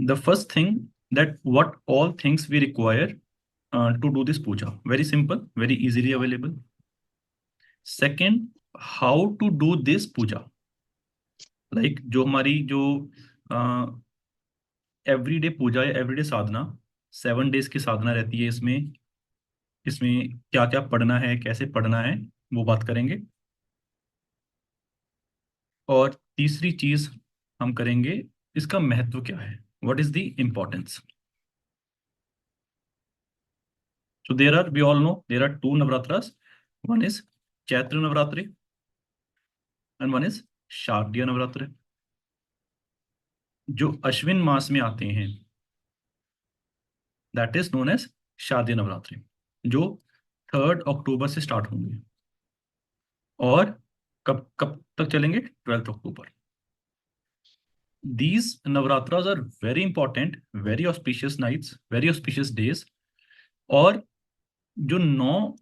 the first thing, that what all things we require to do this puja. Very simple, very easily available. Second, how to do this puja. Like जो हमारी जो everyday पूजा या everyday साधना, 7 days की साधना रहती है, इसमें इसमें क्या क्या पढ़ना है, कैसे पढ़ना है, वो बात करेंगे। और तीसरी चीज हम करेंगे, इसका महत्व क्या है, what is the importance. So there are, we all know, there are two Navratras. One is Chaitra Navratri and one is Shardiya Navratri. जो अश्विन मास में आते हैं, दैट इज नोन एज शारदीय नवरात्रि, जो 3 अक्टूबर से स्टार्ट होंगे और कब कब तक चलेंगे, 12 October. These Navratras are very important, very auspicious nights, very auspicious days. और जो 9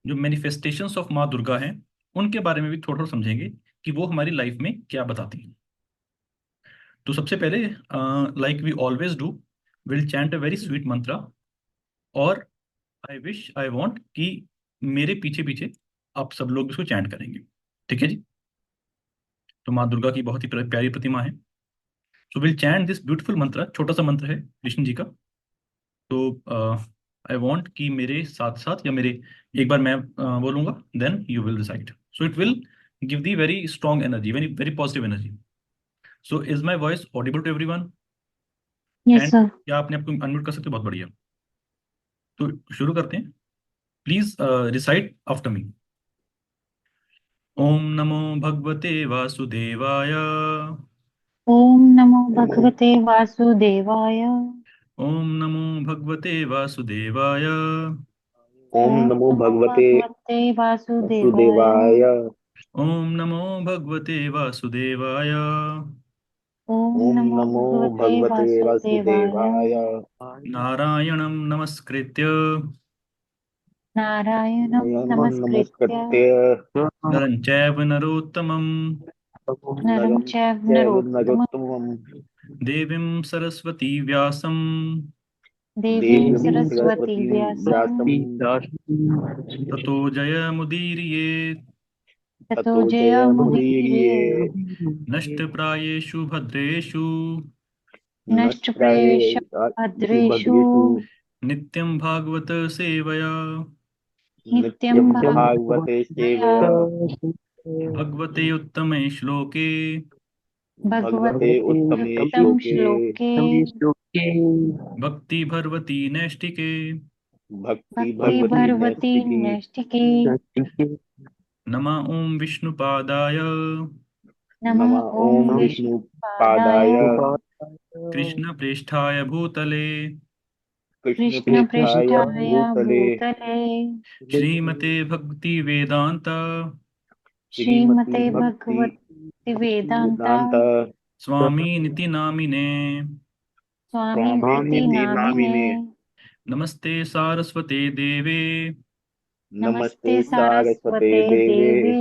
जो मैनिफेस्टेशंस ऑफ माँ दुर्गा हैं, उनके बारे में भी थोड़ा थोड़ा समझेंगे कि वो हमारी लाइफ में क्या बताती हैं। तो सबसे पहले, like we always do, will chant a very sweet mantra. और आई विश, आई वॉन्ट कि मेरे पीछे पीछे आप सब लोग इसको चैंट करेंगे। ठीक है जी। तो माँ दुर्गा की बहुत ही प्यारी प्रतिमा है। So will chant this beautiful मंत्र। छोटा सा मंत्र है कृष्ण जी का। तो आई वॉन्ट कि मेरे साथ साथ, या मेरे, एक बार मैं बोलूंगा, then you will recite, so it will give the very strong energy, very very positive energy. So is my voice audible to everyone? Yes and sir. क्या आपने आपको अनम्यूट कर सकते हो? बहुत बढ़िया। तो शुरू करते हैं। Please recite after me. ओम नमो भगवते वासुदेवाय। ओम नमो भगवते वासुदेवाय। ओम नमो भगवते वासुदेवाय। ओम ओम नमो नमो भगवते भगवते वासुदेवाय। वासुदेवाय। ओम नमो भगवते वासुदेवाय। ओम ओम नमो नमो भगवते भगवते वासुदेवाय। वासुदेवाय। नारायणं नमस्कृत्य नारायणं नमस्कृत्य नमस्कृत्य नरं चैव नरोत्तमं नरं नरं चैव चैव नरोत्तमं नरोत्तमं देवीं सरस्वती व्यासं देवीं देवीं सरस्वती सरस्वतीं व्यासं व्यासं ततो जयमुदीरयेत्। ततो ततो जयमुदीरये। जयमुदीरये। नष्टप्रायेषु भद्रेषु नष्टप्रायेषु भद्रेषु भद्रेषु नित्यं भागवत सेवया। नित्यं नित्यं भागवते भागवतया। सेवया। भगवते उत्तमे श्लोके भगवते उत्तमे उत्तम श्लोके श्लोके भक्ति भर्वती नैष्टिके। भक्ति भक्ति भगवती भगवती नैष्ठिकी। नैष्ठिके। नमः ओं विष्णुपादाय नमः नमः ओम ओम विष्णुपादाय विष्णुपादाय कृष्णप्रेष्ठाय भूतले कृष्णपृष्ठाय कृष्णपृष्ठाय भूतले भूतले श्रीमते भक्ति वेदांत श्रीमती श्रीमते भक्ति भगवती वेदांता वेदांत स्वामी निति नामिने। स्वामी स्वामी निति निधि नामिने। नामिने। नमस्ते सारस्वते देवे नमस्ते नमस्ते सारस्वते सारस्वते देवे देवे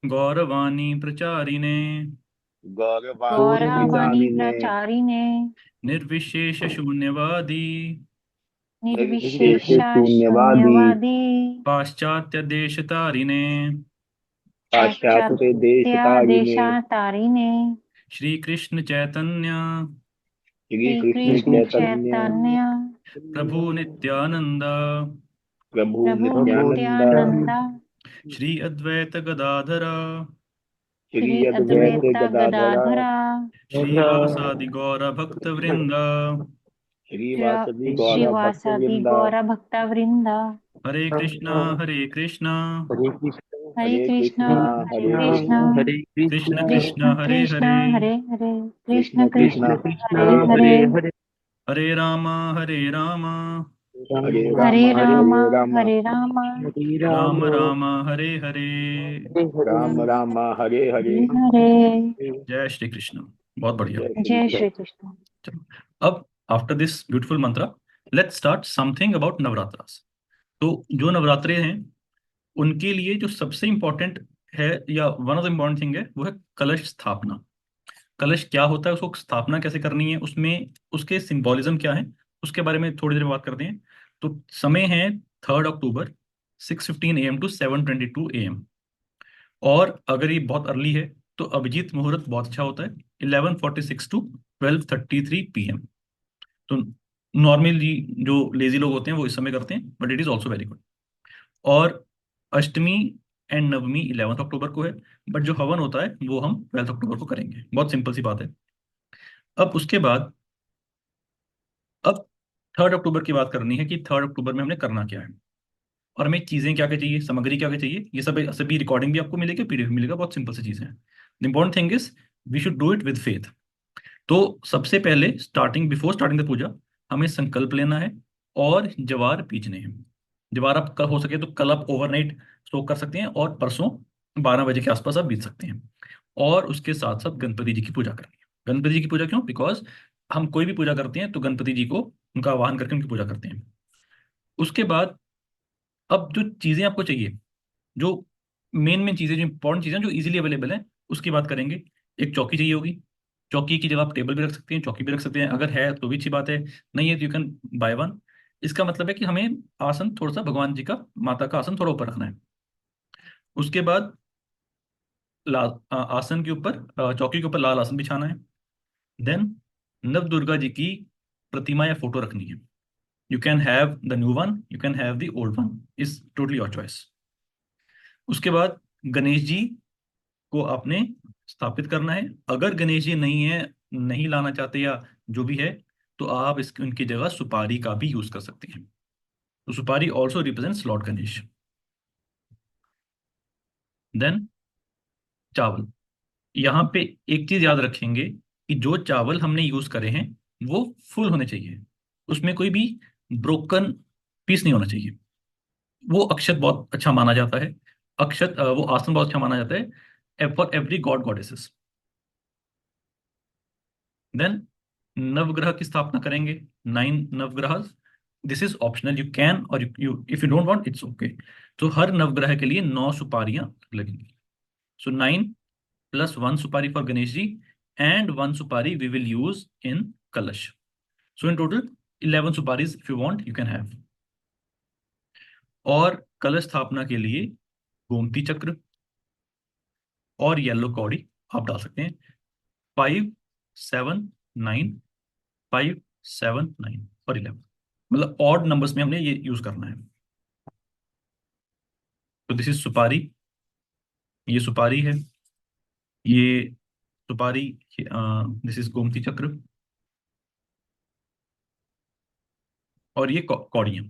गौरवाणी प्रचारिणे गौरवाणी गौरवाणी प्रचारिणे प्रचारिणे निर्विशेष शून्यवादी निर्विशेष निर्विशेषा शून्यवादी शून्यवादी पाश्चात्य देश तारिणे पाश्चात्य देश तारिणे पाश्चात्यादेशातारिणे श्री कृष्ण चैतन्य श्री श्री कृष्ण कृष्ण चैतन्य चैतन्य प्रभु नित्यानंद प्रभु प्रभु नित्यानंद नित्यानंद श्री अद्वैत गदाधरा श्री श्री अद्वैत अद्वैत गदाधरा गदाधरा श्रीवासादि गौर भक्त वृंद। श्रीवासदि गौर भक्त श्रीवासादि वृंदा। गौर भक्ता वृंदा। हरे कृष्णा हरे कृष्णा हरे हरे कृष्णा कृष्णा हरे हरे कृष्णा कृष्णा कृष्ण कृष्ण कृष्ण हरे कृष्ण हरे हरे हरे कृष्ण कृष्ण कृष्ण कृष्ण हरे हरे हरे। हरे। हरे राम हरे राम हरे हरे राम रामा हरे राम हरे रामा राम राम हरे हरे। राम राम हरे हरे। हरे हरे। जय श्री कृष्ण। बहुत बढ़िया। जय श्री जय कृष्ण। श्री कृष्ण। चलो, अब आफ्टर दिस ब्यूटीफुल मंत्र, let's start something about Navratras. तो जो नवरात्रे हैं, उनके लिए जो सबसे इंपॉर्टेंट है, या one of the important thing है, वो है कलश स्थापना। कलश क्या होता है, उसको स्थापना कैसे करनी है, उसमें उसके सिंबॉलिज्म क्या है, उसके बारे में थोड़ी देर में बात करते हैं। तो समय है 3 अक्टूबर, 6:15 AM टू 7:22 AM। और अगर ये बहुत अर्ली है तो अभिजीत मुहूर्त बहुत अच्छा होता है, 11:46 टू 12:33 PM। तो नॉर्मली जो लेजी लोग होते हैं वो इस समय करते हैं, but it is also very good. और अष्टमी एंड नवमी 11 अक्टूबर को है, बट जो हवन होता है वो हम 12 अक्टूबर को करेंगे। बहुत सिंपल सी बात है। अब उसके बाद, अब 3 अक्टूबर की बात करनी है कि 3 अक्टूबर में हमने करना क्या है, और हमें चीजें क्या क्या चाहिए, सामग्री क्या क्या चाहिए, ये सब सभी रिकॉर्डिंग भी आपको मिलेगी, पीडीएफ मिलेगा। बहुत सिंपल सी चीजें हैं। The important thing is we should do it with faith. तो सबसे पहले बिफोर स्टार्टिंग द पूजा, हमें संकल्प लेना है और जवार बीजने हैं। जवार आप कल हो सके तो कल आप ओवरनाइट सोक कर सकते हैं, और परसों 12 बजे के आसपास आप बीज सकते हैं। और उसके साथ साथ गणपति जी की पूजा करनी है। गणपति जी की पूजा क्यों? बिकॉज हम कोई भी पूजा करते हैं तो गणपति जी को, उनका आवाहन करके उनकी पूजा करते हैं। उसके बाद अब जो चीजें आपको चाहिए, जो मेन मेन चीजें, जो इंपॉर्टेंट चीजें जो इजीली अवेलेबल हैं, उसकी बात करेंगे। एक चौकी चाहिए होगी। चौकी की जगह आप टेबल भी रख सकते हैं, चौकी भी रख सकते हैं, अगर है तो भी अच्छी बात है, नहीं है तो यू कैन बाय वन। इसका मतलब है कि हमें आसन थोड़ा सा भगवान जी का, माता का आसन थोड़ा ऊपर रखना है। उसके बाद आसन के ऊपर, चौकी के ऊपर लाल आसन बिछाना है। देन नव दुर्गा जी की प्रतिमा या फोटो रखनी है। You can have the new one, you can have the old one, is totally your choice. उसके बाद गणेश जी को आपने स्थापित करना है। अगर गणेश जी नहीं है, नहीं लाना चाहते या जो भी है, तो आप इसकी उनकी जगह सुपारी का भी यूज कर सकते हैं। तो supari also represents lord Ganesh. Then चावल। यहाँ पे एक चीज याद रखेंगे कि जो चावल हमने यूज करे हैं वो फुल होने चाहिए, उसमें कोई भी ब्रोकन पीस नहीं होना चाहिए। वो अक्षत बहुत अच्छा माना जाता है। वो आसन बहुत अच्छा माना जाता है for every god goddesses. Then नवग्रह की स्थापना करेंगे, 9 नवग्रह। This is optional, you can or you if you don't want it's okay. तो हर नवग्रह के लिए 9 सुपारियां लगेंगी। सो 9 + 1 सुपारी फॉर गणेश जी, एंड 1 सुपारी we will use in kalash. So in total 11 suparis if you want you can have. और कलश स्थापना के लिए गोमती चक्र और येलो कौड़ी आप डाल सकते हैं। 5, 7, 9, 5, 7, 9 और 11, मतलब ऑड नंबर्स में हमने ये यूज करना है। तो दिस इज सुपारी, ये सुपारी है, ये सुपारी, दिस इज गोमती चक्र, और ये कौड़ियां।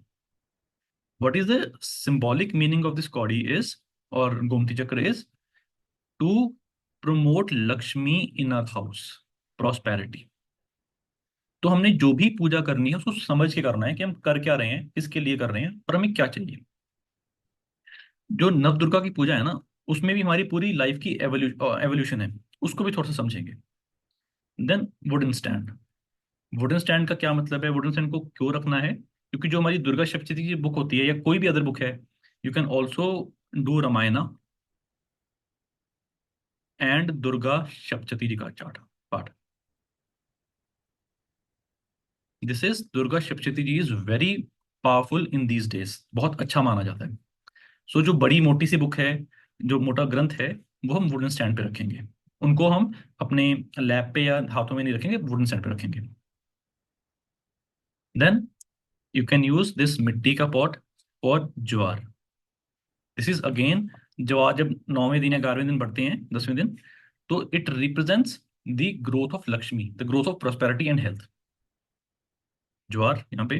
What is the symbolic meaning of this kaudi is, और Gomti chakra is to promote Lakshmi in our house, prosperity. तो हमने जो भी पूजा करनी है उसको समझ के करना है कि हम कर क्या रहे हैं, किसके लिए कर रहे हैं, और हमें क्या चाहिए। जो नवदुर्गा की पूजा है ना, उसमें भी हमारी पूरी लाइफ की एवोल्यूशन है, उसको भी थोड़ा सा समझेंगे। Then wooden stand. Wooden stand का क्या मतलब है, वुडन स्टैंड को क्यों रखना है? क्योंकि जो हमारी दुर्गा सप्तशती की बुक होती है या कोई भी अदर बुक है, you can also do Ramayana and Durga Saptashati ji का चार्ट पाठ। This is Durga Saptashati ji is very powerful in these days, बहुत अच्छा माना जाता है। सो जो बड़ी मोटी सी बुक है, जो मोटा ग्रंथ है, वो हम वुडन स्टैंड पे रखेंगे। उनको हम अपने लैप पे या हाथों में नहीं रखेंगे, वुडन स्टैंड पे रखेंगे। Then you can use this मिट्टी का pot for jowar. This is again, ज्वार जब 9वें दिन या 11वें दिन बढ़ते हैं, 10वें दिन, तो it represents the growth of Lakshmi, the growth of prosperity and health. ज्वार यहाँ पे।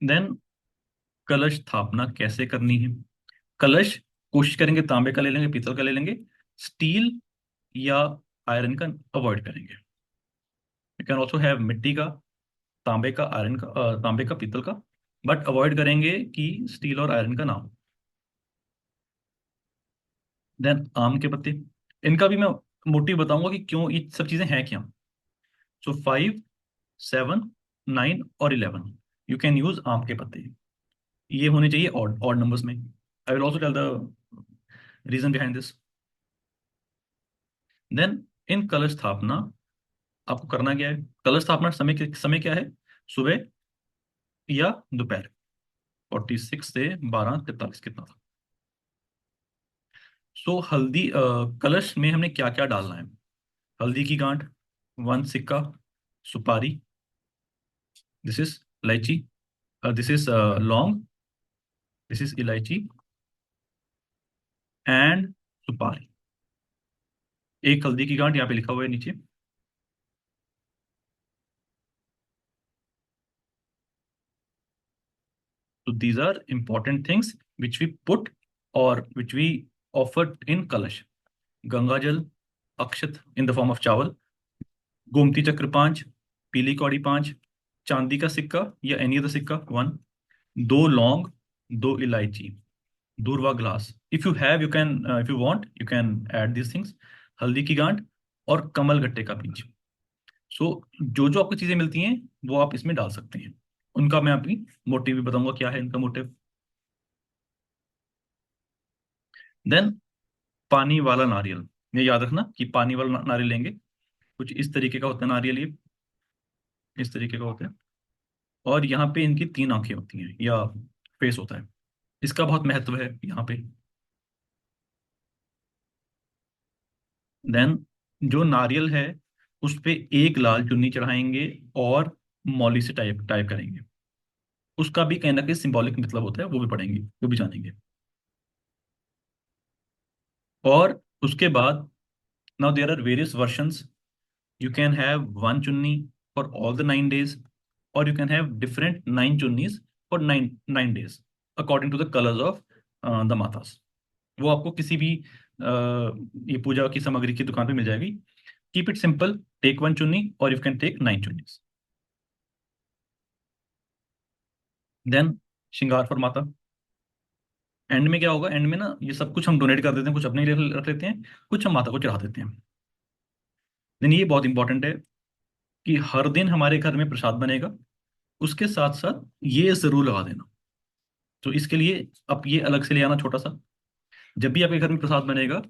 देन कलश स्थापना कैसे करनी है? कलश कोशिश करेंगे तांबे का ले लेंगे, पीतल का ले लेंगे, स्टील या आयरन का अवॉइड करेंगे। यू कैन ऑल्सो हैव मिट्टी का, तांबे का, आयरन का, तांबे का, पीतल का, बट अवॉइड करेंगे कि स्टील और आयरन का ना हो। देन आम के पत्ते, इनका भी मैं मोटिव बताऊंगा कि क्यों ये सब चीजें हैं क्या। सो 5, 7, 9 और 11, यू कैन यूज आम के पत्ते। ये होने चाहिए ऑड ऑड नंबर्स में। I will also tell the reason behind this. Then in kalash sthapana आपको करना क्या है? कलश स्थापना समय क्या है? सुबह या दोपहर? 46 से 12:43 कितना था? सो हल्दी कलश में हमने क्या क्या डालना है? हल्दी की गांठ, वन सिक्का, सुपारी, दिस इज इलायची, दिस इज लौंग, दिस इज इलायची एंड सुपारी। एक हल्दी की गांठ यहाँ पे लिखा हुआ है नीचे। So these are important things which we put or which we offer in Kalash. Ganga जल, अक्षत in the form of चावल, गोमती चक्र 5, पीली कौड़ी 5, चांदी का सिक्का या एनी अदर सिक्का 1, 2 लौंग, 2 इलायची, durva grass. If you have you can, if you want you can add these things, हल्दी की गांठ और कमल गट्टे का बीज। सो जो जो आपको चीजें मिलती हैं वो आप इसमें डाल सकते हैं। उनका मैं अभी मोटिव भी बताऊंगा क्या है इनका मोटिव। देन पानी वाला नारियल, ये याद रखना कि पानी वाला नारियल लेंगे। कुछ इस तरीके का होता है नारियल, ये इस तरीके का होता है और यहाँ पे इनकी 3 आंखें होती हैं या फेस होता है। इसका बहुत महत्व है यहाँ पे। देन जो नारियल है उस पे एक लाल चुन्नी चढ़ाएंगे और मौली से टाइप टाइप करेंगे। उसका भी कहीं ना कहीं सिंबॉलिक मतलब होता है, वो भी पढ़ेंगे, वो भी जानेंगे। और उसके बाद now there are various versions. You can have one chunni for all the 9 days, or you can have different 9 chunnis for nine days, according to the colors of the matas. वो आपको किसी भी ये पूजा की सामग्री की दुकान पे मिल जाएगी। Keep it simple, take one chunni और you can take 9 chunnis. Then shringar for Mata. End में क्या होगा? एंड में ना ये सब कुछ हम डोनेट कर देते हैं, कुछ अपने लिए रख लेते हैं, कुछ हम माता को चढ़ा देते हैं। देन ये बहुत इंपॉर्टेंट है कि हर दिन हमारे घर में प्रसाद बनेगा, उसके साथ साथ ये जरूर लगा देना। तो इसके लिए आप ये अलग से ले आना छोटा सा, जब भी आपके घर में प्रसाद बनेगा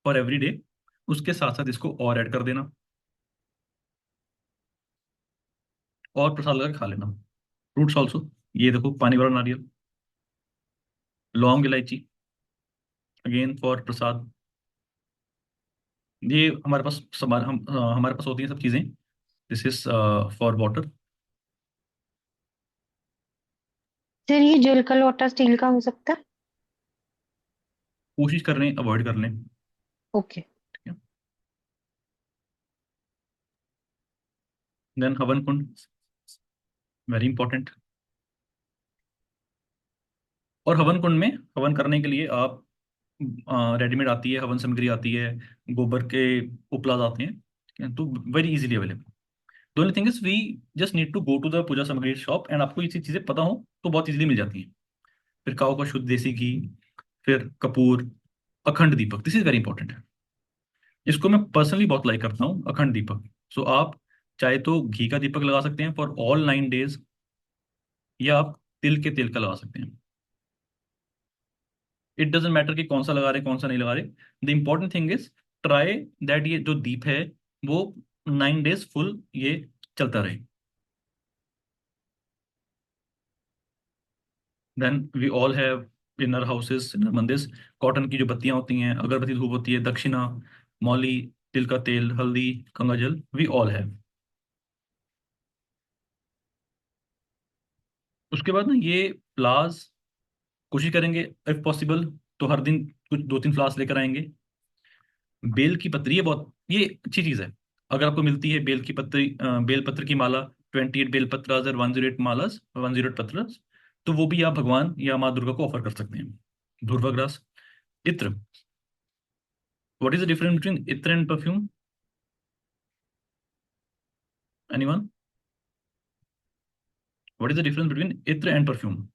फॉर एवरी डे, उसके साथ साथ इसको और ऐड कर देना और प्रसाद लगा के खा लेना। फ्रूट्स ऑल्सो, ये देखो पानी वाला नारियल, लौंग, इलायची, अगेन फॉर प्रसाद। ये हमारे पास हमारे पास होती हैं सब चीजें। This is for water. Sir ये जल का लोटा स्टील का हो सकता है? कोशिश कर रहे हैं अवॉइड कर लें। ओके। ठीक है। देन हवन कुंड, वेरी इंपॉर्टेंट। और हवन कुंड में हवन करने के लिए आप रेडीमेड आती है हवन सामग्री आती है, गोबर के उपलाद आते हैं, ठीक है, तो very easily available. The only thing is we just need to go to the puja samagri shop and आपको ये चीजें पता हो तो बहुत इजीली मिल जाती हैं। फिर काऊ का शुद्ध देसी घी, फिर कपूर, अखंड दीपक, दिस इज वेरी इंपॉर्टेंट है। इसको मैं पर्सनली बहुत लाइक करता हूँ, अखंड दीपक। सो आप चाहे तो घी का दीपक लगा सकते हैं फॉर ऑल 9 days, या आप तिल के तेल का लगा सकते हैं। इट डजेंट मैटर कि कौन सा लगा रहे कौन सा नहीं लगा रहे। The important thing is try that ये जो दीप है वो 9 days फुल ये चलता रहे। Then we all have in our houses, in our mandirs, cotton की जो बत्तियां होती हैं, अगरबत्ती धूप होती है, दक्षिणा, मौली, तिल का तेल, हल्दी, गंगा जल, वी ऑल हैव। उसके बाद ना ये फ्लावर्स कोशिश करेंगे इफ पॉसिबल तो हर दिन कुछ 2-3 फ्लावर्स लेकर आएंगे। बेल की पत्री, ये बहुत ये अच्छी चीज है। अगर आपको मिलती है बेल की पत्री, बेल पत्र की माला, 28 बेल पत्रास और 108 मालास, 108 पत्रास, तो वो भी आप भगवान या माँ दुर्गा को ऑफर कर सकते हैं। Durva grass, ittar. What is the difference between ittar and perfume? Anyone? What is the difference between ittar and perfume?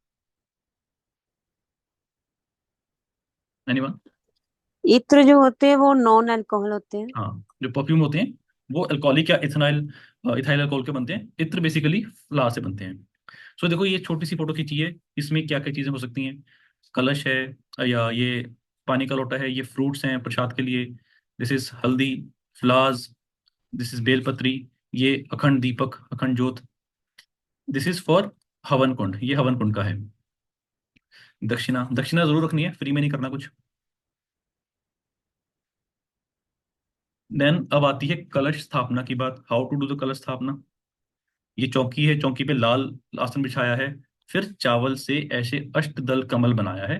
Anyone? इत्र जो होते हैं वो नॉन अल्कोहल होते हैं। हाँ, जो परफ्यूम होते हैं वो अल्कोहलिक या इथेनॉल, इथाइल अल्कोहल के बनते हैं। इत्र बेसिकली फ्लावर से बनते हैं। सो देखो ये छोटी सी फोटो खींची है, इसमें क्या क्या चीजें हो सकती हैं? कलश है, या ये पानी का लोटा है, ये फ्रूट्स हैं प्रसाद के लिए, दिस इज हल्दी, फ्लावर्स, दिस इज बेलपत्री, ये अखंड दीपक, अखंड ज्योत। दिस इज फॉर हवन कुंड, ये हवन कुंड का है। दक्षिणा, दक्षिणा जरूर रखनी है, फ्री में नहीं करना कुछ। देन अब आती है कलश स्थापना की बात, how to do the kalash स्थापना। ये चौकी है, चौकी पे लाल आसन बिछाया है, फिर चावल से ऐसे अष्टदल कमल बनाया है।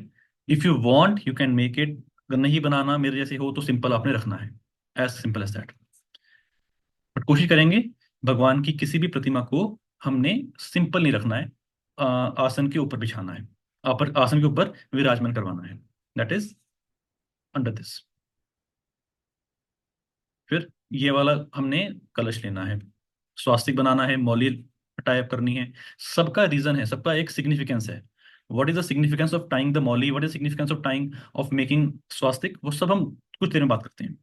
If you want you can make it, अगर नहीं बनाना मेरे जैसे हो तो सिंपल आपने रखना है, as simple as that. But कोशिश करेंगे भगवान की किसी भी प्रतिमा को हमने सिंपल नहीं रखना है, आसन के ऊपर बिछाना है, आसन के ऊपर विराजमान करवाना है, दैट इज अंडर दिस। फिर ये वाला हमने कलश लेना है, स्वास्तिक बनाना है, मौली टाइप करनी है। सबका रीजन है, सबका एक सिग्निफिकेंस है। What is the significance of tying the mauli, what is significance of tying of making swastik, वो सब हम कुछ देर में बात करते हैं।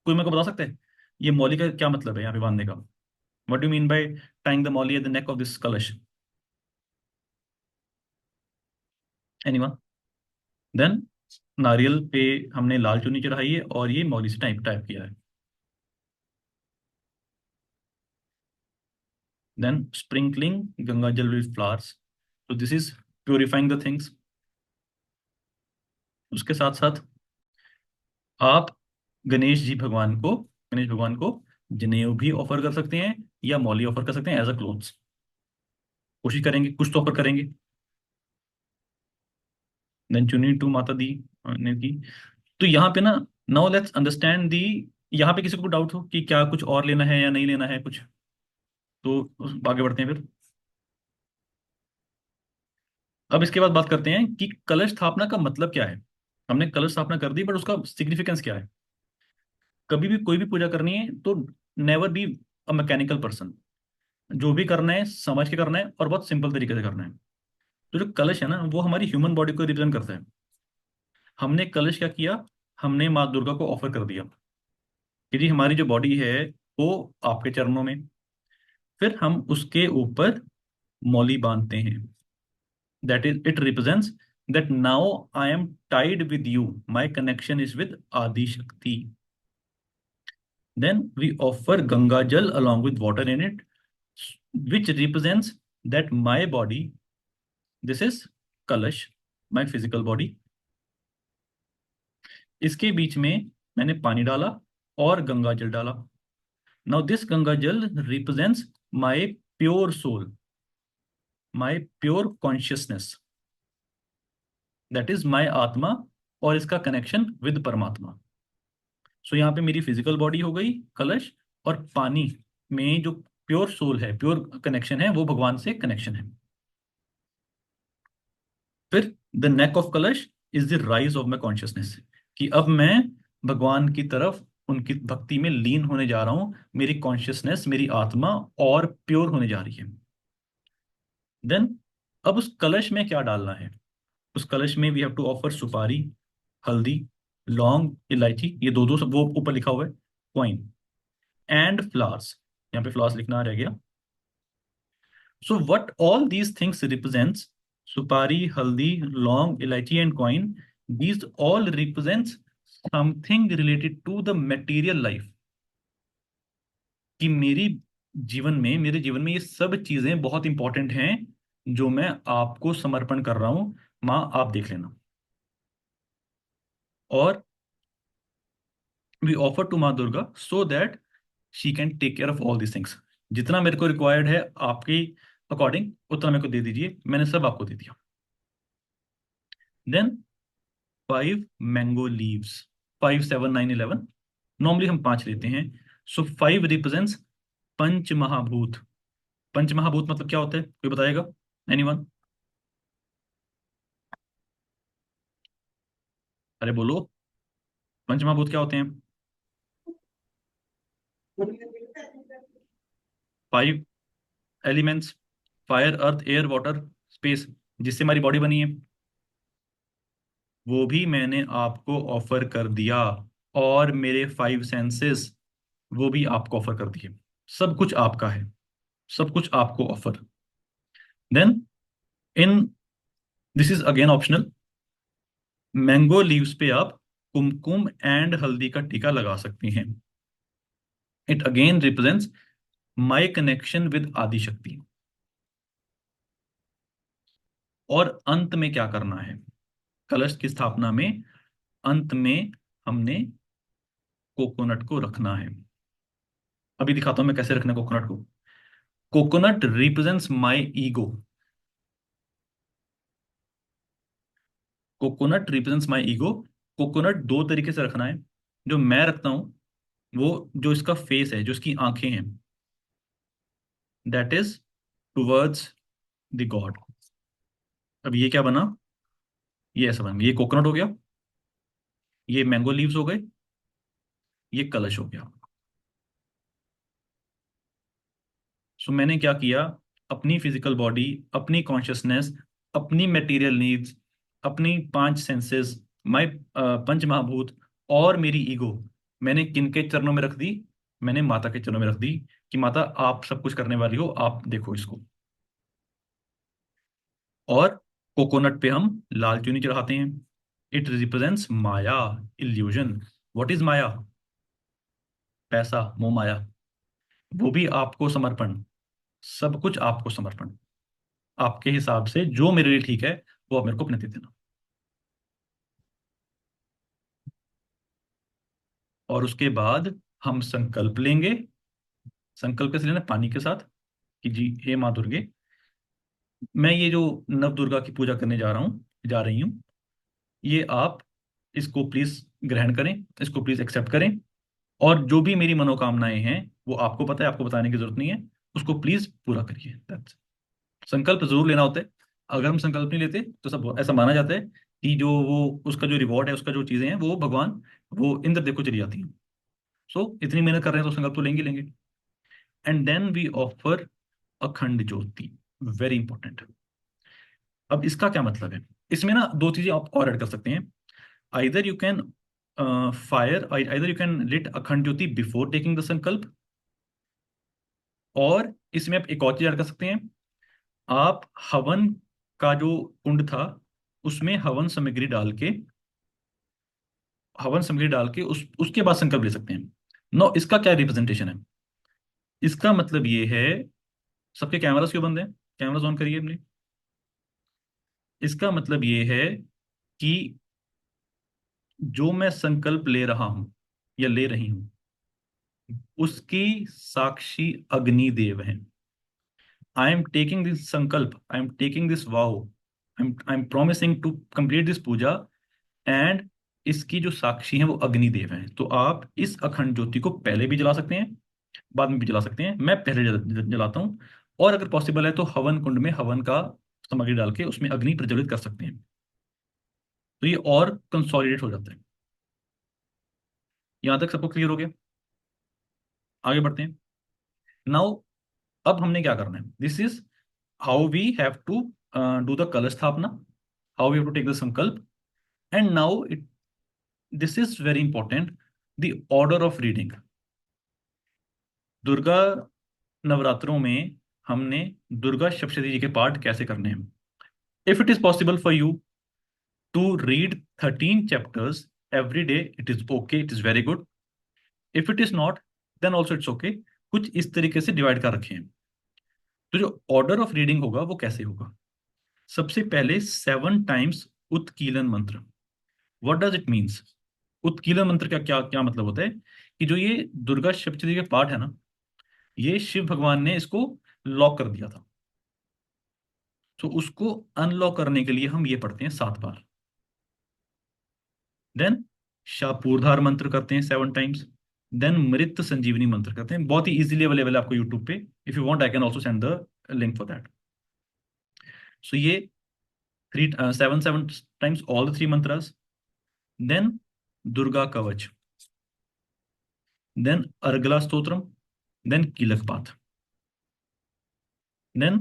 कोई मेरे को बता सकता है ये मौली का क्या मतलब है यहाँ पे बांधने का? What do mean by tying the mauli at the neck of this kalash? Anyone? Then नारियल पे हमने लाल चुन्नी चढ़ाई है और ये मौली से टाइप टाइप किया है। देन स्प्रिंकलिंग गंगा जल विद फ्लावर्स, तो this is purifying the things. उसके साथ साथ आप गणेश भगवान को जनेऊ भी ऑफर कर सकते हैं या मौली ऑफर कर सकते हैं एज अ क्लोथ्स। कोशिश करेंगे कुछ तो ऑफर करेंगे। देन चुन्नी टू माता दी ने की। तो यहाँ पे ना, नाउ लेट्स अंडरस्टैंड दी, यहाँ पे किसी को डाउट हो कि क्या कुछ और लेना है या नहीं लेना है कुछ, तो आगे बढ़ते हैं फिर। अब इसके बाद बात करते हैं कि कलश स्थापना का मतलब क्या है। हमने कलश स्थापना कर दी, बट उसका सिग्निफिकेंस क्या है? कभी भी कोई भी पूजा करनी है तो never be a mechanical person. जो भी करना है समझ के करना है और बहुत सिंपल तरीके से करना है। तो जो कलश है ना, वो हमारी ह्यूमन बॉडी को रिप्रेजेंट करता है। हमने कलश क्या किया, हमने माँ दुर्गा को ऑफर कर दिया कि जी हमारी जो बॉडी है वो आपके चरणों में। फिर हम उसके ऊपर मौली बांधते हैं, that is it represents that now I am tied with you, my connection is with आदि शक्ति। Then we offer Ganga Jal along with water in it, which represents that my body, this is Kalash, my physical body. इसके बीच में मैंने पानी डाला और गंगा जल डाला। Now this Ganga Jal represents my pure soul, my pure consciousness, that is my आत्मा और इसका कनेक्शन विद परमात्मा। सो यहाँ पे मेरी फिजिकल बॉडी हो गई कलश, और पानी में जो प्योर सोल है, प्योर कनेक्शन है, वो भगवान से कनेक्शन है। फिर द नेक ऑफ कलश is the rise of my consciousness, कि अब मैं भगवान की तरफ उनकी भक्ति में लीन होने जा रहा हूं, मेरी कॉन्शियसनेस, मेरी आत्मा और प्योर होने जा रही है। देन अब उस कलश में क्या डालना है? उस कलश में वी हैव टू ऑफर सुपारी, हल्दी, लौंग, इलायची, ये दो दो सब वो ऊपर लिखा हुआ है, कॉइन एंड फ्लावर्स, यहाँ पे फ्लावर्स लिखना रह गया। So what all these things represents, supari, haldi, long, elaichi and coin, these all represents something related to the material life। कि मेरे जीवन में ये सब चीजें बहुत इंपॉर्टेंट हैं जो मैं आपको समर्पण कर रहा हूं, माँ आप देख लेना। और we offer to Maa Durga so that she can take care of all these things. जितना मेरे को रिक्वायर्ड है आपकी अकॉर्डिंग उतना मेरे को दे दीजिए, मैंने सब आपको दे दिया। देन 5 मैंगो लीव्स, 5 7 9 11, नॉर्मली हम 5 लेते हैं। सो 5 रिप्रेजेंट्स पंच महाभूत। पंच महाभूत मतलब क्या होता है, कोई बताएगा? एनीवन? अरे बोलो, पंच महाभूत क्या होते हैं? 5 एलिमेंट्स, फायर, अर्थ, एयर, वाटर, स्पेस, जिससे हमारी बॉडी बनी है, वो भी मैंने आपको ऑफर कर दिया। और मेरे 5 सेंसेस, वो भी आपको ऑफर कर दिए। सब कुछ आपका है, सब कुछ आपको offer. Then in this is again optional, mango leaves पे आप कुमकुम एंड हल्दी का टीका लगा सकती हैं। It again represents my connection with आदि शक्ति। और अंत में क्या करना है, कलश की स्थापना में अंत में हमने कोकोनट को रखना है। अभी दिखाता हूं मैं कैसे रखना है कोकोनट को। Coconut represents my ego. Coconut represents my ego. Coconut दो तरीके से रखना है। जो मैं रखता हूं वो, जो इसका फेस है, जो इसकी आंखें हैं, that is towards the God. अब ये क्या बना, ये ऐसा बन गया, ये कोकोनट हो गया, ये मैंगो लीव्स हो गए, ये कलश हो गया। सो मैंने क्या किया, अपनी फिजिकल बॉडी, अपनी कॉन्शियसनेस, अपनी मटेरियल नीड्स, अपनी पांच सेंसेस, माय पंच महाभूत और मेरी ईगो, मैंने किनके चरणों में रख दी, मैंने माता के चरणों में रख दी कि माता आप सब कुछ करने वाली हो, आप देखो इसको। और कोकोनट पे हम लाल चुनी चढ़ाते हैं। It represents maya, illusion. What is maya? पैसा, मोह माया। वो भी आपको समर्पण, सब कुछ आपको समर्पण, आपके हिसाब से जो मेरे लिए ठीक है वो आप मेरे को अपने दे देना। और उसके बाद हम संकल्प लेंगे। संकल्प कैसे लेना? पानी के साथ, कि जी हे माँ दुर्गे, मैं ये जो नव दुर्गा की पूजा करने जा रहा हूँ, जा रही हूँ, ये आप इसको प्लीज ग्रहण करें, इसको प्लीज एक्सेप्ट करें। और जो भी मेरी मनोकामनाएं हैं वो आपको पता है, आपको बताने की जरूरत नहीं है, उसको प्लीज पूरा करिए। That's it। संकल्प जरूर लेना होता है। अगर हम संकल्प नहीं लेते तो सब ऐसा माना जाता है कि जो वो उसका जो रिवॉर्ड है, उसका जो चीजें हैं वो भगवान, वो इंद्रदेव को चली जाती हैं। सो इतनी मेहनत कर रहे हैं तो संकल्प तो लेंगे लेंगे। एंड देन वी ऑफर अखंड ज्योति, वेरी इंपॉर्टेंट। अब इसका क्या मतलब है? इसमें ना दो चीजें आप और ऐड कर सकते हैं। Either you can fire, either you can lit akhand jyoti before taking the संकल्प, और इसमें आप एक और चीज ऐड कर सकते हैं। आप हवन का जो कुंड था उसमें हवन सामग्री डाल के उसके बाद संकल्प ले सकते हैं। नो, इसका क्या रिप्रेजेंटेशन है? इसका मतलब ये है, सबके कैमरास क्यों बंद है? कैमरास ऑन करिए अपने। इसका मतलब ये है कि जो मैं संकल्प ले रहा हूं या ले रही हूं, उसकी साक्षी अग्निदेव है। आई am taking this sankalp, I am taking this vow, I am promising to complete this puja, and इसकी जो साक्षी हैं वो अग्निदेव हैं। तो आप इस अखंड ज्योति को पहले भी जला सकते हैं, बाद में भी जला सकते हैं। मैं पहले जलाता हूँ। और अगर पॉसिबल है तो हवन कुंड में हवन का सामग्री डाल के उसमें अग्नि प्रज्वलित कर सकते हैं। तो ये और कंसोलिडेट हो जाता है। यहां तक सबको क्लियर हो गया? आगे बढ़ते हैं। नाउ, अब हमने क्या करना है, this is how we have to do the kalash sthapana, how we have to take the sankalp. And now it, this is very important, the order of reading. Durga नवरात्रों में हमने दुर्गा सप्तशती जी के पाठ कैसे करने हैं। If it is possible for you to read 13 chapters every day, it is okay, it is very good. If it is not, then also it's okay। कुछ इस तरीके से डिवाइड कर रखे हैं। तो जो ऑर्डर ऑफ रीडिंग होगा वो कैसे होगा? सबसे पहले 7 टाइम्स उत्कीलन मंत्र। What does it means? उत्कीलन मंत्र का क्या क्या मतलब होता है, कि जो ये दुर्गा सप्तशती के पाठ है ना, ये शिव भगवान ने इसको लॉक कर दिया था। तो उसको अनलॉक करने के लिए हम ये पढ़ते हैं 7 बार। देन शापूरधार मंत्र करते हैं 7 टाइम्स। देन मृत संजीवनी मंत्र करते हैं, बहुत ही इजीली अवेलेबल है आपको यूट्यूब पे। If you want I can also send the link for that. So ये 7 7 times all the 3 mantras. Then Durga kavach, then Argala Stotram, then Keelak paath, then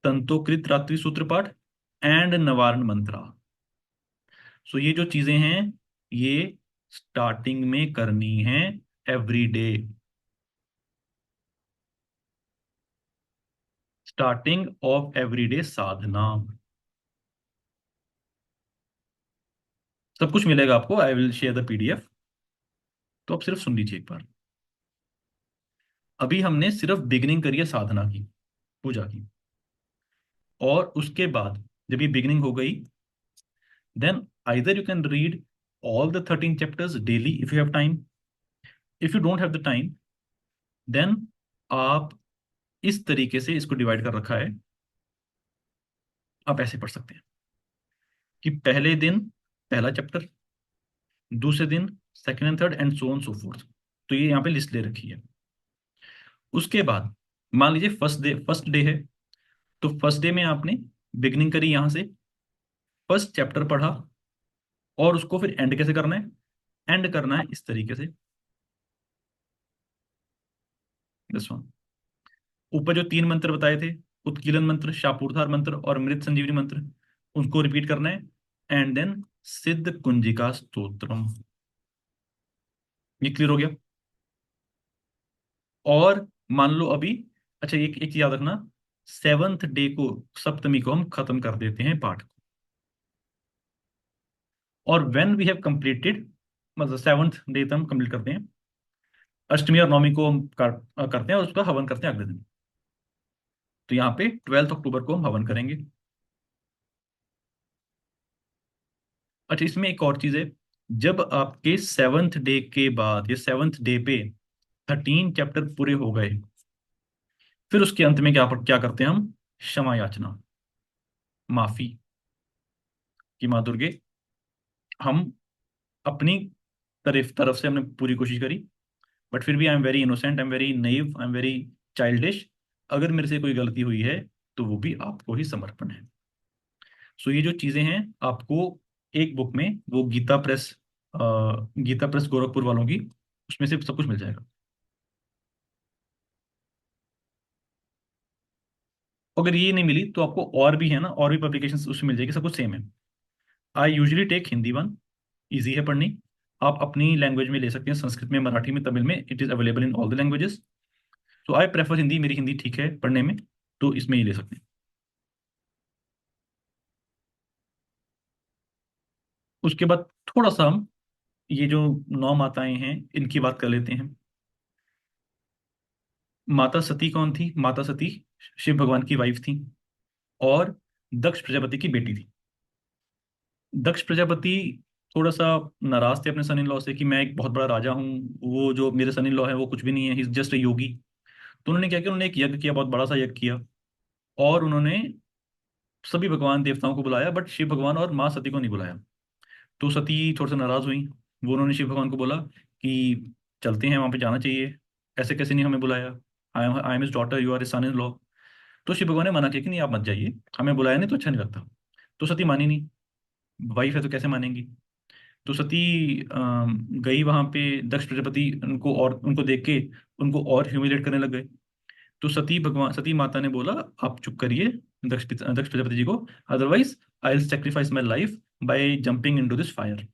तंतोकृत रात्रि सूत्र पाठ, एंड नवारण मंत्रा। सो ये जो चीजें हैं ये स्टार्टिंग में करनी है every day. Starting of everyday sadhana. सब कुछ मिलेगा आपको, I will share the PDF. तो आप सिर्फ सुन लीजिए एक बार। अभी हमने सिर्फ बिगिनिंग करी है साधना की, पूजा की। और उसके बाद जब ये बिगिनिंग हो गई, then either you can read all the 13 chapters daily if you have time. If you don't have the time, then आप इस तरीके से इसको डिवाइड कर रखा है। आप ऐसे पढ़ सकते हैं कि पहले दिन पहला चैप्टर, दूसरे दिन second and third, and so on so fourth. तो ये यहाँ पे लिस्ट ले रखी है। उसके बाद मान लीजिए फर्स्ट डे है, तो फर्स्ट डे में आपने बिगनिंग करी यहाँ से, फर्स्ट चैप्टर पढ़ा, और उसको फिर एंड कैसे करना है? एंड करना है इस तरीके से, दिस वन। ऊपर जो 3 मंत्र बताए थे, उत्कीलन मंत्र, शापूरधार मंत्र और मृत संजीवनी मंत्र, उनको रिपीट करना है। एंड देन सिद्ध कुंजिका स्तोत्रम। ये क्लियर हो गया? और मान लो अभी, अच्छा एक एक चीज याद रखना, 7th डे को, सप्तमी को हम खत्म कर देते हैं पाठ को। और व्हेन वी हैव कंप्लीटेड, मतलब 7th डे तक हम कंप्लीट करते हैं, अष्टमी और नवमी को हम करते हैं और उसका हवन करते हैं अगले दिन। तो यहाँ पे 12 अक्टूबर को हम हवन करेंगे। अच्छा, इसमें एक और चीज है, जब आपके 7th डे के बाद, या 7th डे पे 13 चैप्टर पूरे हो गए, फिर उसके अंत में क्या क्या करते हैं हम? क्षमा याचना, माफी, कि माँ दुर्गे, हम अपनी तरफ से हमने पूरी कोशिश करी, बट फिर भी I am very innocent, I am very naive, I am very childish. अगर मेरे से कोई गलती हुई है तो वो भी आपको ही समर्पण है। सो ये जो चीजें हैं आपको एक बुक में, वो गीता प्रेस गोरखपुर वालों की, उसमें से सब कुछ मिल जाएगा। अगर ये नहीं मिली तो आपको और भी है ना, और भी पब्लिकेशन उसमें मिल जाएगी, सब कुछ सेम है। I usually take Hindi one, easy है पढ़नी। आप अपनी लैंग्वेज में ले सकते हैं, संस्कृत में, मराठी में, तमिल में, it is available in all the languages. तो आई प्रेफर हिंदी, मेरी हिंदी ठीक है पढ़ने में, तो इसमें ही ले सकते हैं। उसके बाद थोड़ा सा हम ये जो 9 माताएं हैं इनकी बात कर लेते हैं। माता सती कौन थी? माता सती शिव भगवान की वाइफ थी, और दक्ष प्रजापति की बेटी थी। दक्ष प्रजापति थोड़ा सा नाराज थे अपने सन इन लॉ से, कि मैं एक बहुत बड़ा राजा हूँ, वो जो मेरे सन इन लॉ है वो कुछ भी नहीं है, ही इज जस्ट अ योगी। तो उन्होंने क्या किया? उन्होंने एक यज्ञ किया, बहुत बड़ा सा यज्ञ किया, और उन्होंने सभी भगवान देवताओं को बुलाया, बट शिव भगवान और माँ सती को नहीं बुलाया। तो सती थोड़ा सा नाराज हुई। वो उन्होंने शिव भगवान को बोला कि चलते हैं, वहां पे जाना चाहिए, ऐसे कैसे नहीं हमें बुलाया? I am his daughter, you are his son in law. तो शिव भगवान ने मना किया कि नहीं, आप मत जाइए, हमें बुलाया नहीं तो अच्छा नहीं लगता। तो सती मानी नहीं, वाइफ है तो कैसे मानेंगी? तो सती गई वहां पे, दक्ष प्रजापति उनको, और उनको देख के उनको और ह्यूमिलेट करने लग गए। तो सती माता ने बोला, आप चुप करिए दक्ष प्रजापति जी को, otherwise I will sacrifice my life by jumping into this fire.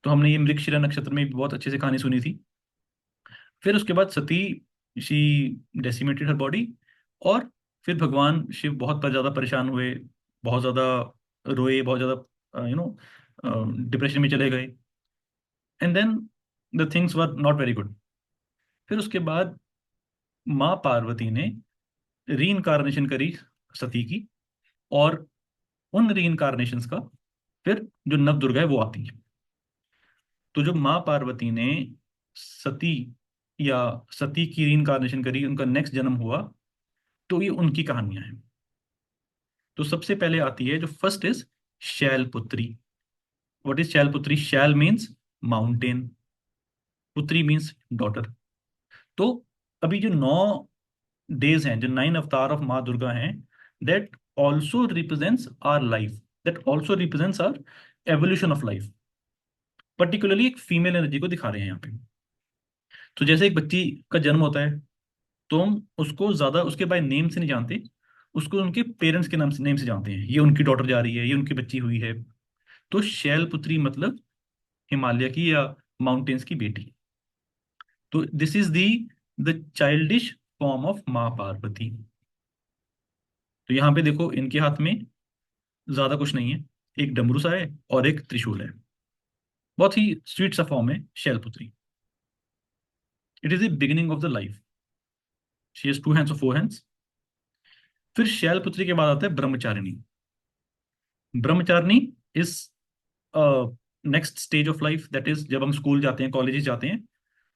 तो हमने ये मृगशिरा नक्षत्र में भी बहुत अच्छे से कहानी सुनी थी। फिर उसके बाद सती, शी डेसिमेटेड हर बॉडी, और फिर भगवान शिव बहुत ज्यादा परेशान हुए, बहुत ज्यादा रोए, बहुत ज्यादा डिप्रेशन में चले गए। And then the things were not very good. फिर उसके बाद माँ पार्वती ने री इनकारनेशन करी सती की, और उन री इनकारनेशंस का फिर जो नव दुर्गा है वो आती है। तो जो माँ पार्वती ने सती, या सती की री इनकारनेशन करी, उनका नेक्स्ट जन्म हुआ, तो ये उनकी कहानियां हैं। तो सबसे पहले आती है, जो first is Shailputri. What is Shailputri? Shail means mountain, putri means daughter. तो अभी जो 9 डेज हैं, जो 9 अवतार ऑफ माँ दुर्गा हैं, that also represents our life, that also represents our evolution of life. Particularly एक फीमेल एनर्जी को दिखा रहे हैं यहाँ पे। तो जैसे एक बच्ची का जन्म होता है, तो हम उसको ज्यादा उसके बाय नेम से नहीं जानते, उसको उनके पेरेंट्स के नेम से जानते हैं, ये उनकी डॉटर जा रही है, ये उनकी बच्ची हुई है। तो शैलपुत्री मतलब हिमालय की या माउंटेन्स की बेटी। तो this is the childish form of Maa Parvati. तो यहाँ पे देखो, इनके हाथ में ज्यादा कुछ नहीं है, एक डमरू सा है और एक त्रिशूल है। बहुत ही स्वीट सा फॉर्म है Shailputri. It is the beginning of the life. She has 2 hands और 4 hands। फिर शैलपुत्री के बाद आता है Brahmacharini. Brahmacharini is next stage of life, that is जब हम स्कूल जाते हैं, कॉलेजेस जाते हैं,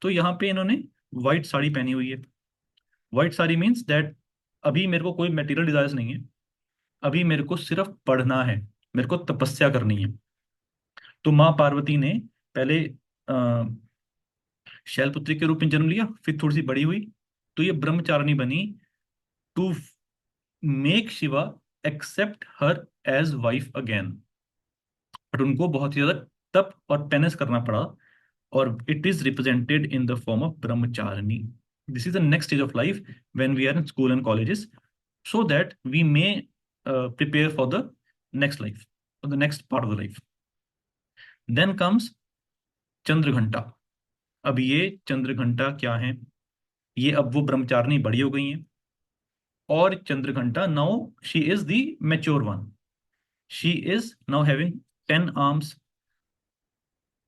तो यहाँ पे इन्होंने व्हाइट साड़ी पहनी हुई है। व्हाइट साड़ी मीन्स दैट अभी मेरे को कोई मटेरियल डिजायर्स नहीं है, अभी मेरे को सिर्फ पढ़ना है, मेरे को तपस्या करनी है। तो माँ पार्वती ने पहले शैलपुत्री के रूप में जन्म लिया, फिर थोड़ी सी बड़ी हुई तो ये ब्रह्मचारिणी बनी, to make Shiva accept her as wife again. But उनको बहुत ही ज्यादा तप और पेनेंस करना पड़ा, और it is represented in the form of Brahmacharini. This is the next stage of life when we are in school and colleges, so that we may prepare for the next life, for the next part of the life. Then comes Chandraghanta. अब ये चंद्रघंटा क्या है? ये अब वो ब्रह्मचारिणी बड़ी हो गई हैं, और Chandraghanta now she is the mature one. She is now having 10 arms,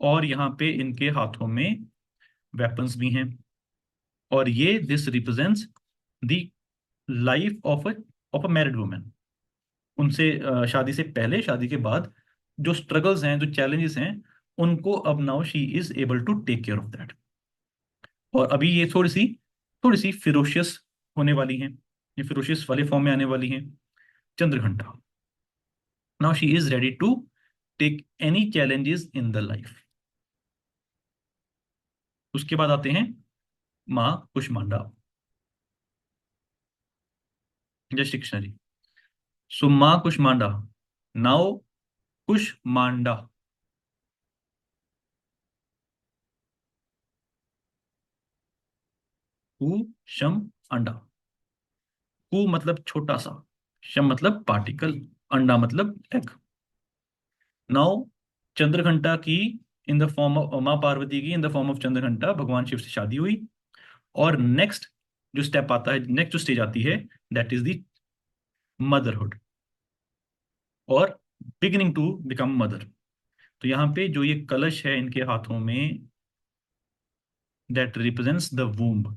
और यहाँ पे इनके हाथों में वेपन्स भी हैं, और ये this represents the life of a married women. उनसे शादी से पहले, शादी के बाद जो स्ट्रगल्स हैं, जो चैलेंजेस हैं, उनको अब now she is able to take care of that. और अभी ये थोड़ी सी फिरोशियस होने वाली हैं, ये फिरोशियस वाले फॉर्म में आने वाली हैं Chandraghanta. Now she is ready to take any challenges in the life. उसके बाद आते हैं माँ कुष्मांडा। जय श्री कृष्ण जी। सो माँ कुष्मांडा, नाउ कुष्मांडा, कु शम अंडा। कु मतलब छोटा सा, शम मतलब पार्टिकल, अंडा मतलब एग। नाउ चंद्रघंटा की इन the form of Maa Parvati की इन द फॉर्म ऑफ चंद्रघंटा भगवान शिव से शादी हुई, और नेक्स्ट जो स्टेप आता है, नेक्स्ट जो स्टेज आती है, दैट इज द मदरहुड, और बिगिनिंग टू बिकम मदर। तो यहाँ पे जो ये कलश है इनके हाथों में, that represents the womb,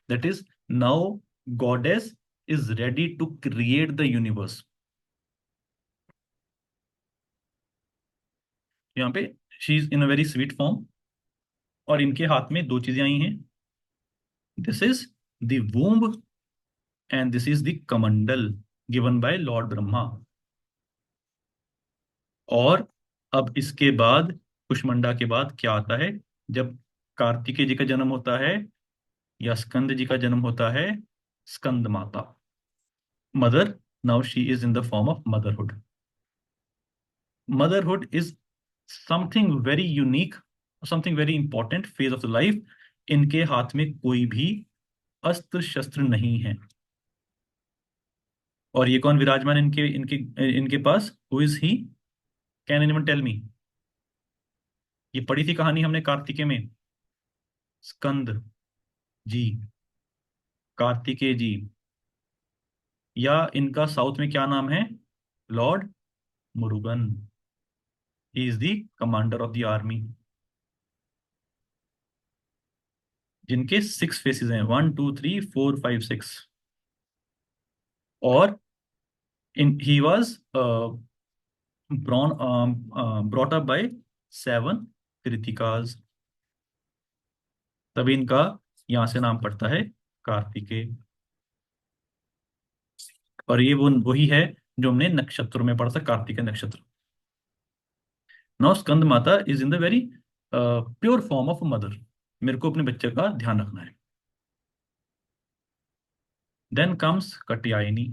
that is now goddess is ready to create the universe। यहाँ पे she is in a very sweet form, और इनके हाथ में 2 चीजें आई हैं, this is the womb and this is the कमंडल गिवन बाय लॉर्ड ब्रह्मा। और अब इसके बाद कुष्मांडा के बाद क्या आता है? जब कार्तिकेय जी का जन्म होता है या स्कंद जी का जन्म होता है, स्कंद माता, mother, now she is in the form of motherhood. Motherhood is something very unique, something very important phase of the life. इनके हाथ में कोई भी अस्त्र शस्त्र नहीं है। और ये कौन विराजमान इनके इनके इनके पास? Who is he? Can anyone tell me? ये पढ़ी थी कहानी हमने कार्तिकेय में, स्कंद जी, कार्तिकेय जी, या इनका साउथ में क्या नाम है? Lord Murugan. He is the commander of the army, जिनके 6 फेसेस हैं, 1 2 3 4 5 6। और इन he was brought up by 7 Krittikas, तभी इनका यहां से नाम पड़ता है कार्तिकेय। और ये वो वही है जो हमने नक्षत्रों में पढ़ा था, कार्तिकेय नक्षत्र। Now Skanda Mata is in the very pure form of mother. मेरे को अपने बच्चे का ध्यान रखना है। Then comes Katyayani,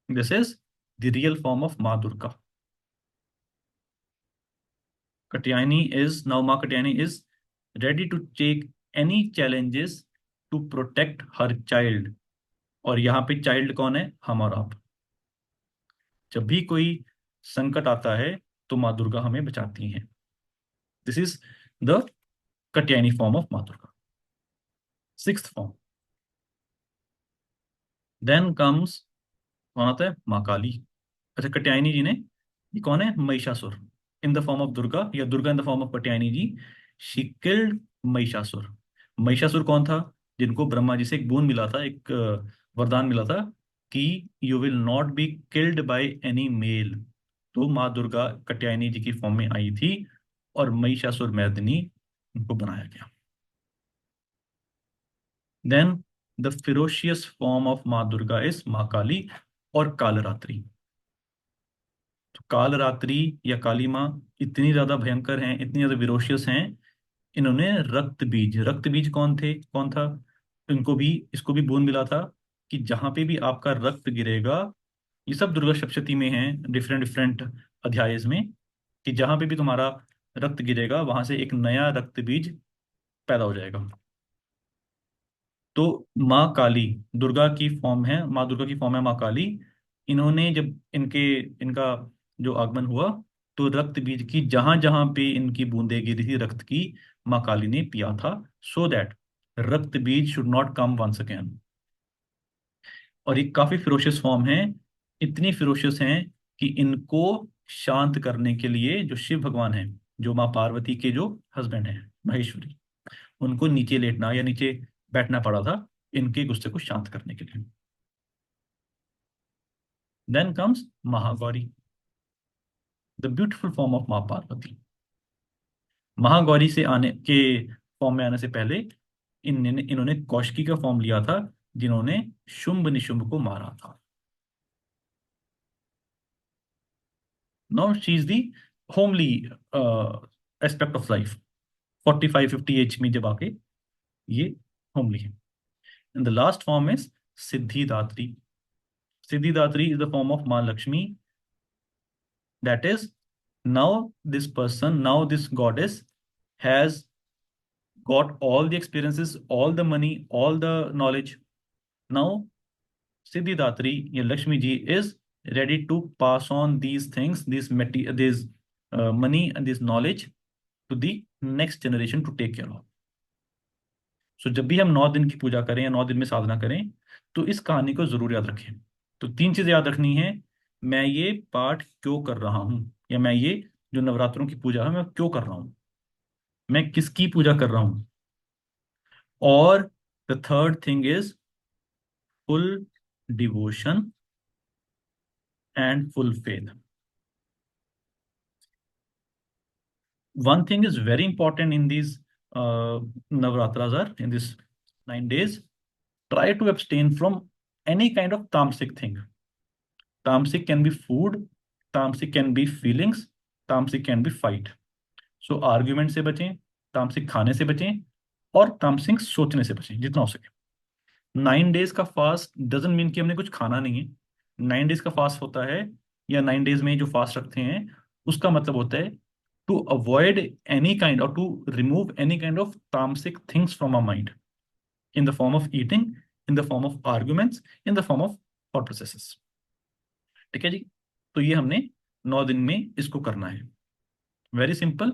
this is the real form of Maa Durga. Katyayani is now Ma Katyayani is ready to take any challenges to protect her child। और यहाँ पे चाइल्ड कौन है? हम और आप। जब भी कोई संकट आता है तो माँ दुर्गा हमें बचाती हैं। This is the Katyayani form of Maa Durga, 6th form. Then comes, कौन आता है? माँ काली। अच्छा, कट्यायनी जी ने, ये कौन है? Mahishasur in the form of Durga, या Durga in the form of Katyayani ji. She killed Mahishasur. Mahishasur कौन था? जिनको ब्रह्मा जी से एक बोन मिला था, एक वरदान मिला था कि you will not be killed by any male. तो माँ दुर्गा कात्यायनी जी की फॉर्म में आई थी और महिषासुर मर्दिनी उनको बनाया गया। Then the ferocious form of Maa Durga is माँ काली और कालरात्रि। तो कालरात्रि या काली माँ इतनी ज्यादा भयंकर हैं, इतनी ज्यादा विरोशियस हैं। इन्होंने रक्त बीज कौन था? इनको भी, इसको भी बोन मिला था कि जहां पे भी आपका रक्त गिरेगा, ये सब दुर्गा सप्तशती में है, डिफरेंट डिफरेंट अध्याय में, कि जहां पे भी तुम्हारा रक्त गिरेगा वहां से एक नया रक्त बीज पैदा हो जाएगा। तो माँ काली दुर्गा की फॉर्म है, माँ दुर्गा की फॉर्म है माँ काली। इन्होंने जब इनका जो आगमन हुआ, तो रक्त बीज की जहां जहां पे इनकी बूंदें गिरी थी रक्त की, माँ काली ने पिया था, सो that Raktabeej should not come once again. और ये काफी फिरोशियस फॉर्म है, इतनी फिरोशियस हैं कि इनको शांत करने के लिए जो शिव भगवान हैं, जो माँ पार्वती के जो हस्बैंड हैं महेश्वरी, उनको नीचे लेटना या नीचे बैठना पड़ा था इनके गुस्से को शांत करने के लिए। Then comes Mahagauri, the beautiful form of Maa Parvati. Mahagauri से आने के फॉर्म में आने से पहले इन्होंने कौशिकी का फॉर्म लिया था, जिन्होंने शुंभ निशुंभ को मारा था। Now she is the homely aspect of life. 45-50 age में जब आके ये होमली है। And the last form is Siddhidatri. Siddhidatri is the form of Maa Lakshmi. That is, now this goddess has got all the experiences, all the money, all the knowledge. Now, Siddhidatri, या Lakshmi ji, is ready to pass on these things, this money and this knowledge to the next generation to take care of. सो जब भी हम 9 दिन की पूजा करें या 9 दिन में साधना करें, तो इस कहानी को जरूर याद रखें। तो 3 चीजें याद रखनी है: मैं ये पाठ क्यों कर रहा हूँ, या मैं ये जो नवरात्रों की पूजा है मैं क्यों कर रहा हूँ, मैं किसकी पूजा कर रहा हूँ, और the third thing is full devotion and full faith. One thing is very important in these Navratras, are in this 9 days, try to abstain from any kind of tamasic thing. Tamasic can be food, tamasic can be feelings, tamasic can be fight. So argument से बचें, तामसिक खाने से बचें, और तामसिक सोचने से बचें जितना हो सके। 9 डेज का फास्ट डजंट मीन कि हमने कुछ खाना नहीं है। 9 डेज का फास्ट होता है, या 9 डेज में जो फास्ट रखते हैं, उसका मतलब होता है to avoid any kind or to remove any kind of tamasic things from our mind, in the form of eating, in the form of arguments, in the form of thought processes. ठीक है जी? तो ये हमने 9 दिन में इसको करना है। Very simple,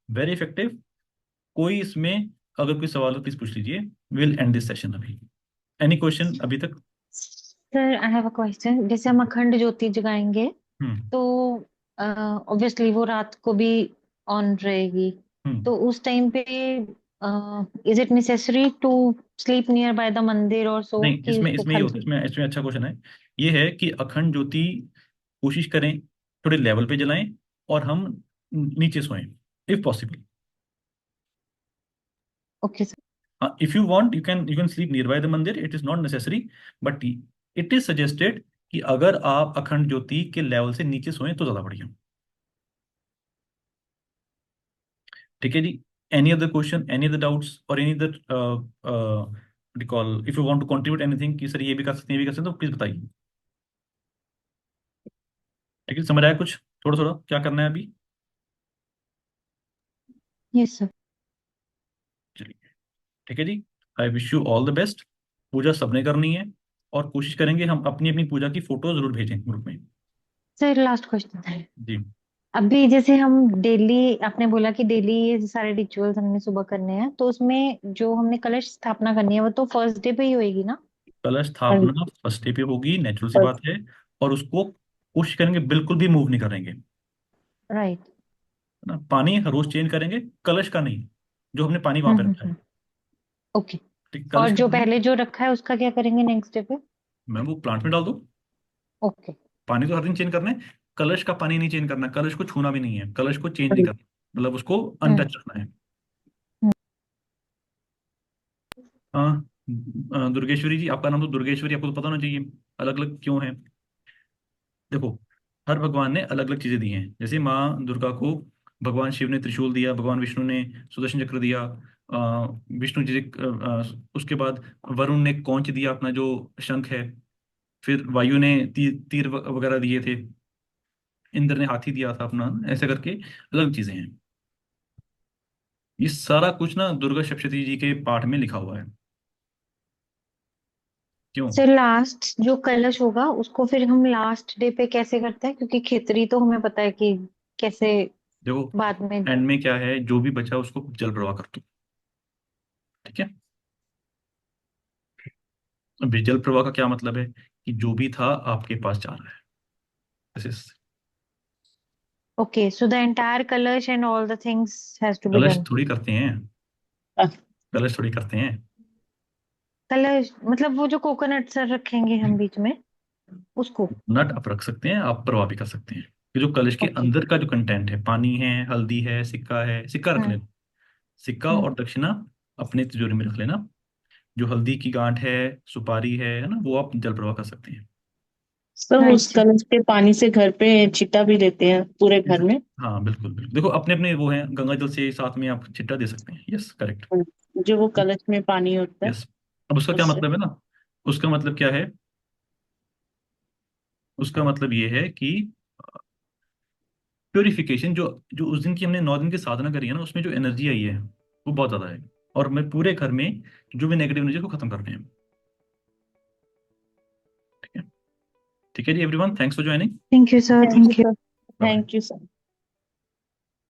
very effective. कोई इसमें अगर कोई सवाल हो प्लीज पूछ लीजिए। विल एंड दिस सेशन अभी। एनी क्वेश्चन अभी तक? Sir I have a question. जैसे हम अखंड ज्योति जगाएंगे हम्म तो ऑब्वियसली वो रात को भी ऑन रहेगी, हम्म तो उस टाइम पे is it necessary to sleep near by the mandir और सो नहीं, कि इसमें उसको इसमें ये होता है, खाली? इसमें अच्छा क्वेश्चन है। ये है कि अखंड ज्योति कोशिश करें थोड़े लेवल पे जलाएं, और हम नीचे सोएं if possible. Okay sir. If you want you can sleep near by the mandir, it is not necessary, but it is suggested कि अगर आप अखंड ज्योति के लेवल से नीचे सोएं तो ज्यादा बढ़िया। ठीक है जी? Any other question, any other doubts, और any other recall, if you want to contribute anything कि सर ये भी कर सकते हैं, ये भी कर सकते हैं, तो प्लीज बताइए। ठीक है, समझ आया कुछ थोड़ा थोड़ा क्या करना है अभी? Yes sir. चलिए, ठीक है जी। I wish you all the best. पूजा सबने करनी है, और कोशिश करेंगे हम अपनी अपनी पूजा की फोटो जरूर भेजें ग्रुप में। सर लास्ट क्वेश्चन है। जी। अभी जैसे हम डेली, आपने बोला कि डेली ये सारे रिचुअल्स हमने सुबह करने हैं, तो उसमें जो हमने कलश स्थापना करनी है वो तो फर्स्ट डे पे ही होएगी ना? कलश कल। स्थापना फर्स्ट डे पे होगी, नेचुरल सी बात फर्स्ट। है। और उसको कोशिश करेंगे बिल्कुल भी मूव नहीं करेंगे, है राइट। ना? पानी हर रोज चेंज करेंगे, कलश का नहीं, जो हमने पानी वहां पे रखा है। ओके। ठीक, और कलश के जो पानी पहले जो रखा है उसका क्या करेंगे नेक्स्ट डे पे? मैम वो प्लांट में डाल दो। ओके। पानी तो हर दिन चेंज करना है, कलश का पानी नहीं चेंज करना, कलश को छूना भी नहीं है, कलश को चेंज नहीं करना, मतलब उसको हम्म। अनटच रखना है। हम्म। हाँ। दुर्गेश्वरी जी, आपका नाम तो दुर्गेश्वरी, आपको तो पता होना चाहिए अलग अलग क्यों है। देखो, हर भगवान ने अलग अलग चीजें दी हैं। जैसे माँ दुर्गा को भगवान शिव ने त्रिशूल दिया, भगवान विष्णु ने सुदर्शन चक्र दिया, विष्णु जी उसके बाद वरुण ने कौंच दिया अपना जो शंख है, फिर वायु ने तीर वगैरह दिए थे, इंद्र ने हाथी दिया था अपना, ऐसे करके अलग चीजें हैं। ये सारा कुछ ना दुर्गा सप्तशती जी के पाठ में लिखा हुआ है। क्यों? सर लास्ट जो कलश होगा उसको फिर हम लास्ट डे पे कैसे करते हैं, क्योंकि खिचड़ी तो हमें पता है कि कैसे देखो, बाद में। एंड में क्या है, जो भी बचा उसको जल प्रवाह कर दो। ठीक है। अभी जल प्रवाह का क्या मतलब है कि जो भी था आपके पास जा रहा है। This is- okay, so the entire kalash and all the things has to be kalash done. थोड़ी करते हैं, कलश थोड़ी करते हैं। कलश मतलब वो जो कोकोनट सर रखेंगे हम बीच में उसको। नट आप रख सकते हैं, आप प्रवाह भी कर सकते हैं। कि जो कलश के ओके। अंदर का जो कंटेंट है, पानी है, हल्दी है, सिक्का है, सिक्का रख हम्म। लेना। सिक्का हम्म। और दक्षिणा अपने तिजोरी में रख लेना। जो हल्दी की गांठ है, सुपारी है ना, वो आप जल प्रवाह कर सकते हैं। सब उस राइट सर। कलश के पानी से घर पे छिटा भी लेते हैं पूरे घर में। हाँ बिल्कुल बिल्कुल, देखो अपने अपने वो हैं, गंगा जल से साथ में आप छिट्टा दे सकते हैं। Yes correct. जो वो कलश में पानी होता है यस। अब उसका क्या उससे। मतलब है ना, उसका मतलब क्या है, उसका मतलब ये है कि प्योरिफिकेशन, जो जो उस दिन की हमने 9 दिन की साधना करी है ना, उसमें जो एनर्जी आई है वो बहुत ज्यादा है। और मैं पूरे घर में जो भी नेगेटिव एनर्जी को खत्म कर रहे हैं। ठीक है। ठीक है जी everyone, thanks for joining. Thank you sir, thank you thank you. Sir. Bye. Thank you sir.